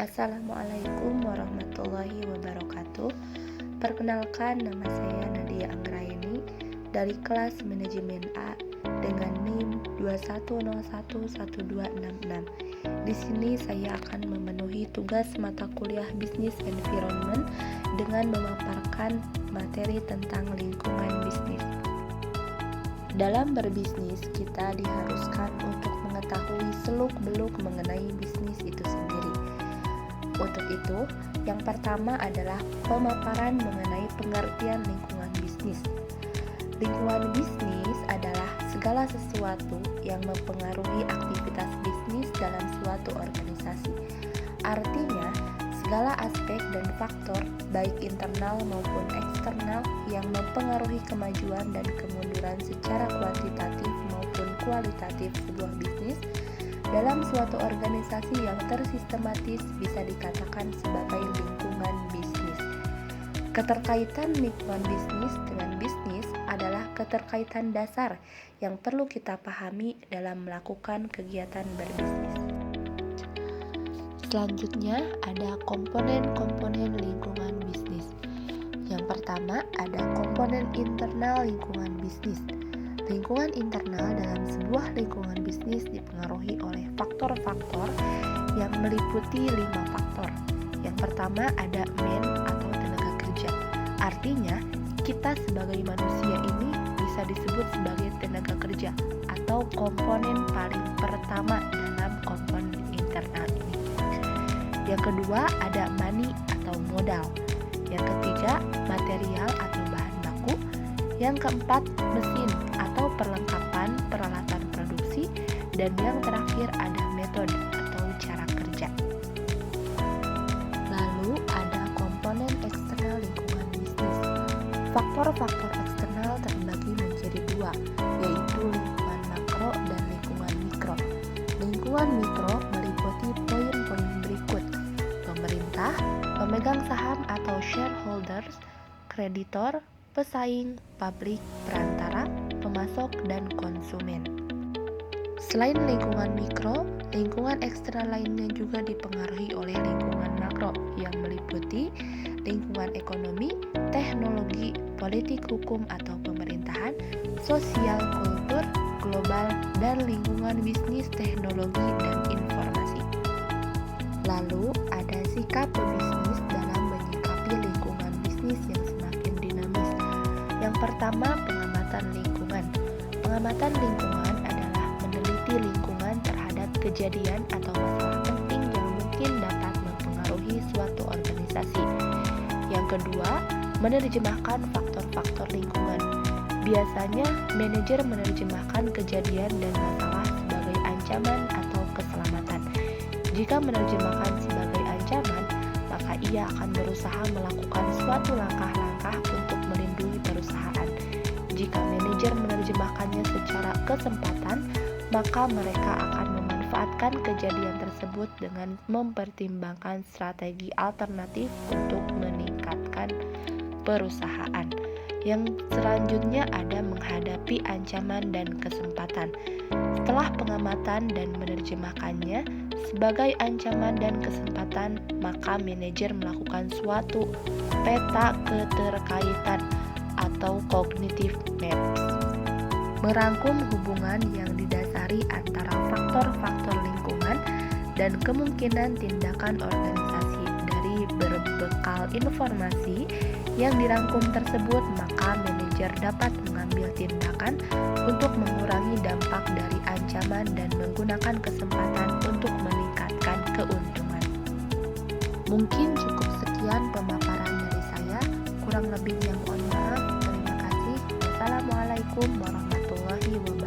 Assalamualaikum warahmatullahi wabarakatuh. Perkenalkan, nama saya Nadia Anggraini dari kelas Manajemen A dengan NIM 21011266. Di sini saya akan memenuhi tugas mata kuliah Business Environment dengan memaparkan materi tentang lingkungan bisnis. Dalam berbisnis, kita diharuskan untuk mengetahui seluk-beluk mengenai bisnis itu sendiri. Untuk itu, yang pertama adalah pemaparan mengenai pengertian lingkungan bisnis. Lingkungan bisnis adalah segala sesuatu yang mempengaruhi aktivitas bisnis dalam suatu organisasi. Artinya, segala aspek dan faktor, baik internal maupun eksternal, yang mempengaruhi kemajuan dan kemunduran secara kuantitatif maupun kualitatif sebuah bisnis dalam suatu organisasi yang tersistematis bisa dikatakan sebagai lingkungan bisnis. Keterkaitan lingkungan bisnis dengan bisnis adalah keterkaitan dasar yang perlu kita pahami dalam melakukan kegiatan berbisnis. Selanjutnya ada komponen-komponen lingkungan bisnis. Yang pertama ada komponen internal lingkungan bisnis. Lingkungan internal dalam sebuah lingkungan bisnis dipengaruhi oleh faktor-faktor yang meliputi 5 faktor. Yang pertama ada man atau tenaga kerja. Artinya, kita sebagai manusia ini bisa disebut sebagai tenaga kerja atau komponen paling pertama dalam komponen internal ini. Yang kedua ada money atau modal. Yang ketiga material atau bahan baku. Yang keempat mesin atau perlengkapan peralatan produksi. Dan yang terakhir ada metode atau cara kerja. Lalu ada komponen eksternal lingkungan bisnis. Faktor-faktor eksternal terbagi menjadi 2, yaitu lingkungan makro dan lingkungan mikro. Lingkungan mikro meliputi poin-poin berikut: pemerintah, pemegang saham atau shareholders, kreditor, pesaing, pabrik, perantara, pemasok, dan konsumen. Selain lingkungan mikro, lingkungan eksternal lainnya juga dipengaruhi oleh lingkungan makro yang meliputi lingkungan ekonomi, teknologi, politik hukum atau pemerintahan, sosial kultur, global, dan lingkungan bisnis, teknologi, dan informasi. Lalu ada sikap pebisnis dalam menyikapi lingkungan bisnis yang semakin dinamis. Yang pertama, pengamatan lingkungan. Pengamatan lingkungan adalah meneliti lingkungan terhadap kejadian atau masalah penting yang mungkin dapat mempengaruhi suatu organisasi. Yang kedua, menerjemahkan faktor-faktor lingkungan. Biasanya, manajer menerjemahkan kejadian dan masalah sebagai ancaman atau keselamatan. Jika menerjemahkan sebagai ancaman, maka ia akan berusaha melakukan suatu langkah-langkah untuk melindungi perusahaan. Jika manajer menerjemahkannya secara kesempatan, maka mereka akan memanfaatkan kejadian tersebut dengan mempertimbangkan strategi alternatif untuk meningkatkan perusahaan. Yang selanjutnya ada menghadapi ancaman dan kesempatan. Setelah pengamatan dan menerjemahkannya sebagai ancaman dan kesempatan, maka manajer melakukan suatu peta keterkaitan atau cognitive maps. Merangkum hubungan yang didasari antara faktor-faktor lingkungan dan kemungkinan tindakan organisasi. Dari berbekal informasi yang dirangkum tersebut, maka manajer dapat mengambil tindakan untuk mengurangi dampak dari ancaman dan menggunakan kesempatan untuk meningkatkan keuntungan. Mungkin cukup sekian pemaparan dari saya, kurang lebihnya mohon maaf. Terima kasih. Wassalamualaikum warahmatullahi wabarakatuh.